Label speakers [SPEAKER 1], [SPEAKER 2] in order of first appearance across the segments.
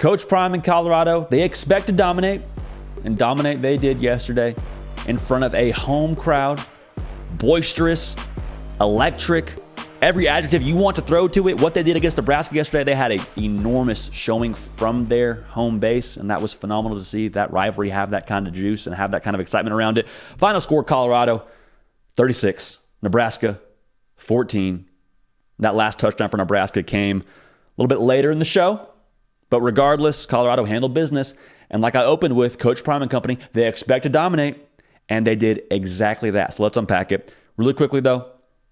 [SPEAKER 1] Coach Prime in Colorado, they expect to dominate, and dominate they did yesterday in front of a home crowd, boisterous, electric, every adjective you want to throw to it. What they did against Nebraska yesterday, they had an enormous showing from their home base, and that was phenomenal to see that rivalry have that kind of juice and have that kind of excitement around it. Final score, Colorado 36, Nebraska 14. That last touchdown for Nebraska came a little bit later in the show, but regardless, Colorado handled business. And like I opened with, Coach Prime and company, they expect to dominate, and they did exactly that. So let's unpack it. Really quickly, though,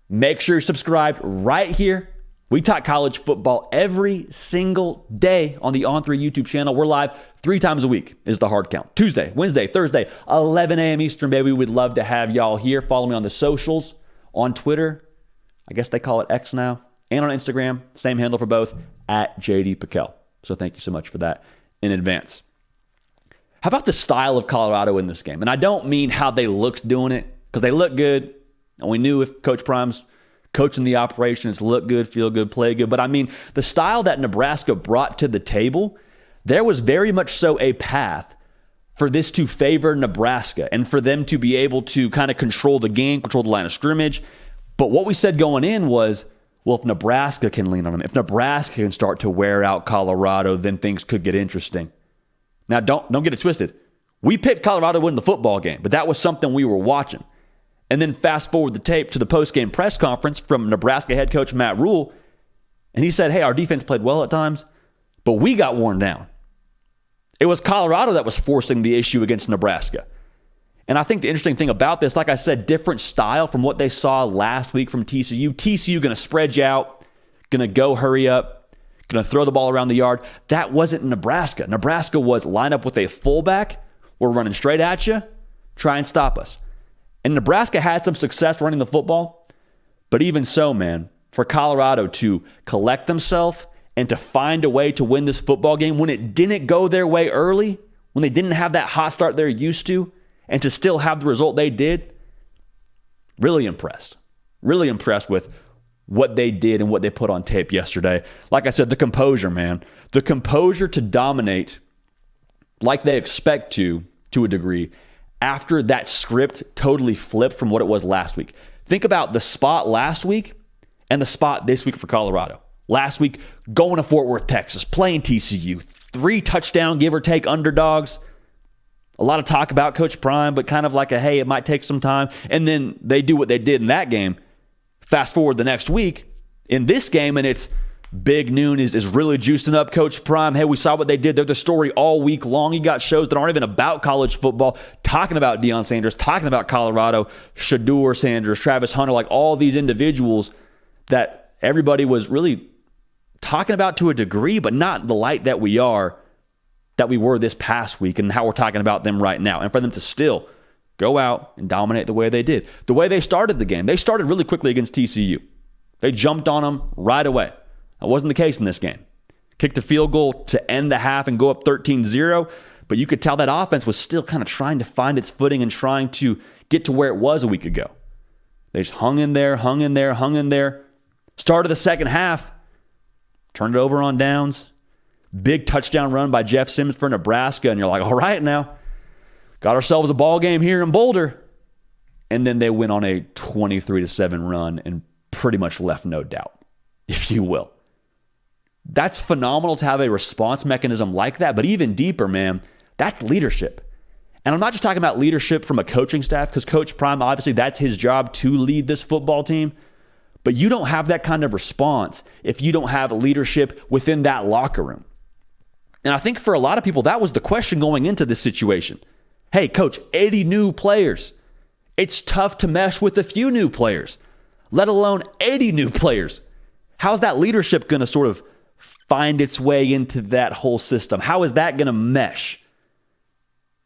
[SPEAKER 1] make sure you're subscribed right here. We talk college football every single day on the On3 YouTube channel. We're live 3 times a week is the hard count. Tuesday, Wednesday, Thursday, 11 a.m. Eastern, baby. We'd love to have y'all here. Follow me on the socials, on Twitter. I guess they call it X now. And on Instagram, same handle for both, at JD Piquel. So thank you so much for that in advance. How about the style of Colorado in this game? And I don't mean how they looked doing it, because they look good. And we knew if Coach Prime's coaching the operation, it's look good, feel good, play good. But I mean, the style that Nebraska brought to the table, there was very much so a path for this to favor Nebraska and for them to be able to kind of control the game, control the line of scrimmage. But what we said going in was, well, if Nebraska can lean on them, if Nebraska can start to wear out Colorado, then things could get interesting. Now, don't get it twisted. We picked Colorado to win the football game, but that was something we were watching. And then fast forward the tape to the post-game press conference from Nebraska head coach Matt Rule, and he said, hey, our defense played well at times, but we got worn down. It was Colorado that was forcing the issue against Nebraska. And I think the interesting thing about this, like I said, different style from what they saw last week from TCU. TCU going to spread you out, going to go hurry up, going to throw the ball around the yard. That wasn't Nebraska. Nebraska was line up with a fullback. We're running straight at you. Try and stop us. And Nebraska had some success running the football. But even so, man, for Colorado to collect themselves and to find a way to win this football game when it didn't go their way early, when they didn't have that hot start they're used to, and to still have the result they did, really impressed. Really impressed with what they did and what they put on tape yesterday. Like I said, the composure, man. The composure to dominate like they expect to a degree, after that script totally flipped from what it was last week. Think about the spot last week and the spot this week for Colorado. Last week, going to Fort Worth, Texas, playing TCU, 3 touchdown, give or take, underdogs. A lot of talk about Coach Prime, but kind of like a, hey, it might take some time. And then they do what they did in that game. Fast forward the next week in this game, and it's Big Noon is really juicing up Coach Prime. Hey, we saw what they did. They're the story all week long. You got shows that aren't even about college football, talking about Deion Sanders, talking about Colorado, Shedeur Sanders, Travis Hunter, like all these individuals that everybody was really talking about to a degree, but not the light that we were this past week and how we're talking about them right now. And for them to still go out and dominate the way they did. The way they started the game. They started really quickly against TCU. They jumped on them right away. That wasn't the case in this game. Kicked a field goal to end the half and go up 13-0, but you could tell that offense was still kind of trying to find its footing and trying to get to where it was a week ago. They just hung in there. Started the second half, turned it over on downs. Big touchdown run by Jeff Sims for Nebraska, and you're like, all right now, got ourselves a ball game here in Boulder. And then they went on a 23-7 run and pretty much left no doubt, if you will. That's phenomenal to have a response mechanism like that, but even deeper, man, that's leadership. And I'm not just talking about leadership from a coaching staff, because Coach Prime, obviously, that's his job to lead this football team. But you don't have that kind of response if you don't have leadership within that locker room. And I think for a lot of people, that was the question going into this situation. Hey, coach, 80 new players. It's tough to mesh with a few new players, let alone 80 new players. How's that leadership going to sort of find its way into that whole system? How is that going to mesh?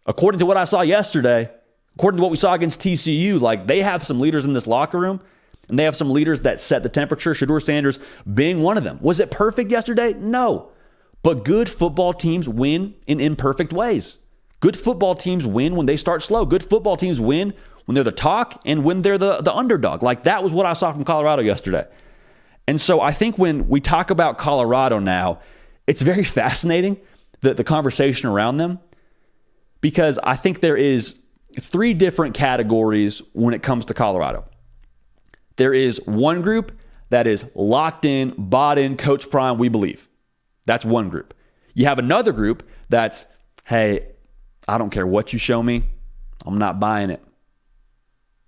[SPEAKER 1] According to what I saw yesterday, according to what we saw against TCU, like they have some leaders in this locker room, and they have some leaders that set the temperature, Shedeur Sanders being one of them. Was it perfect yesterday? No. But good football teams win in imperfect ways. Good football teams win when they start slow. Good football teams win when they're the talk and when they're the underdog. Like that was what I saw from Colorado yesterday. And so I think when we talk about Colorado now, it's very fascinating the conversation around them, because I think there is 3 different categories when it comes to Colorado. There is one group that is locked in, bought in, Coach Prime, we believe. That's one group. You have another group that's, hey, I don't care what you show me, I'm not buying it.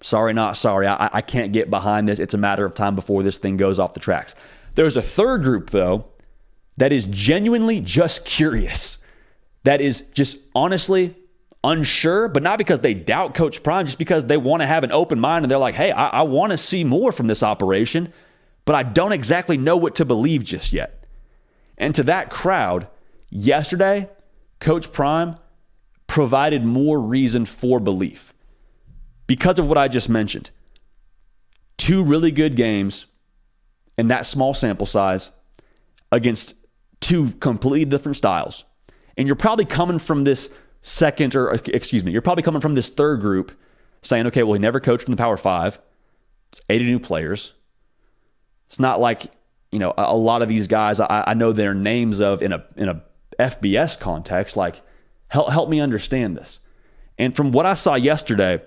[SPEAKER 1] Sorry, not sorry. I can't get behind this. It's a matter of time before this thing goes off the tracks. There's a third group, though, that is genuinely just curious. That is just honestly unsure, but not because they doubt Coach Prime, just because they want to have an open mind and they're like, hey, I want to see more from this operation, but I don't exactly know what to believe just yet. And to that crowd, yesterday, Coach Prime provided more reason for belief because of what I just mentioned. 2 really good games in that small sample size against 2 completely different styles. And you're probably coming from this you're probably coming from this third group saying, okay, well, he never coached in the Power 5. It's 80 new players. It's not like, a lot of these guys I know their names of in a FBS context. Like, help me understand this. And from what I saw yesterday,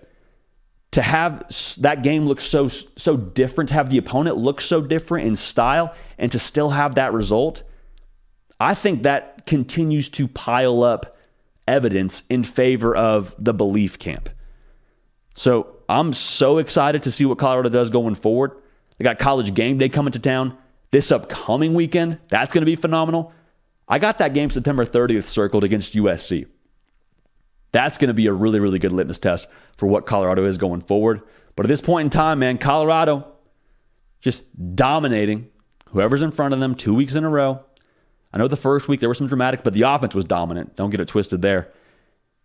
[SPEAKER 1] to have that game look so different, to have the opponent look so different in style, and to still have that result, I think that continues to pile up evidence in favor of the belief camp. So I'm so excited to see what Colorado does going forward. They got College Game Day coming to town this upcoming weekend. That's going to be phenomenal. I got that game September 30th circled against USC. That's going to be a really, really good litmus test for what Colorado is going forward. But at this point in time, man, Colorado just dominating whoever's in front of them 2 weeks in a row. I know the first week there was some dramatic, but the offense was dominant. Don't get it twisted there.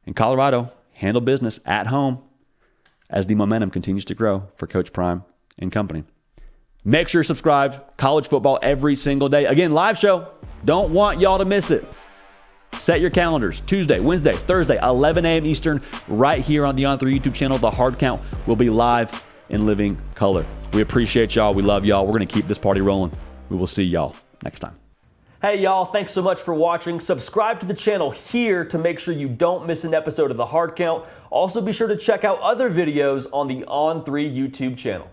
[SPEAKER 1] And Colorado handled business at home as the momentum continues to grow for Coach Prime and company. Make sure you're subscribed. College football every single day. Again, live show. Don't want y'all to miss it. Set your calendars. Tuesday, Wednesday, Thursday, 11 a.m. Eastern, right here on the On3 YouTube channel. The Hard Count will be live in living color. We appreciate y'all. We love y'all. We're going to keep this party rolling. We will see y'all next time. Hey, y'all. Thanks so much for watching. Subscribe to the channel here to make sure you don't miss an episode of The Hard Count. Also, be sure to check out other videos on the On3 YouTube channel.